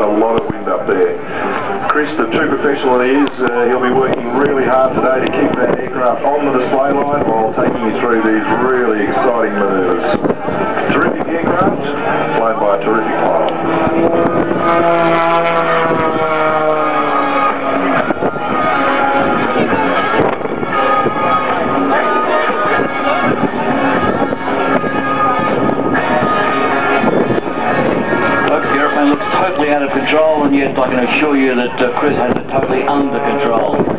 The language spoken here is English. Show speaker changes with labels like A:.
A: A lot of wind up there. Chris, the true professional he is, he'll be working really hard today to keep that aircraft on the display line while taking you through these really exciting manoeuvres. Terrific aircraft, flown by a terrific pilot.
B: Looks totally out of control, and yet I can assure you that Chris has it totally under control.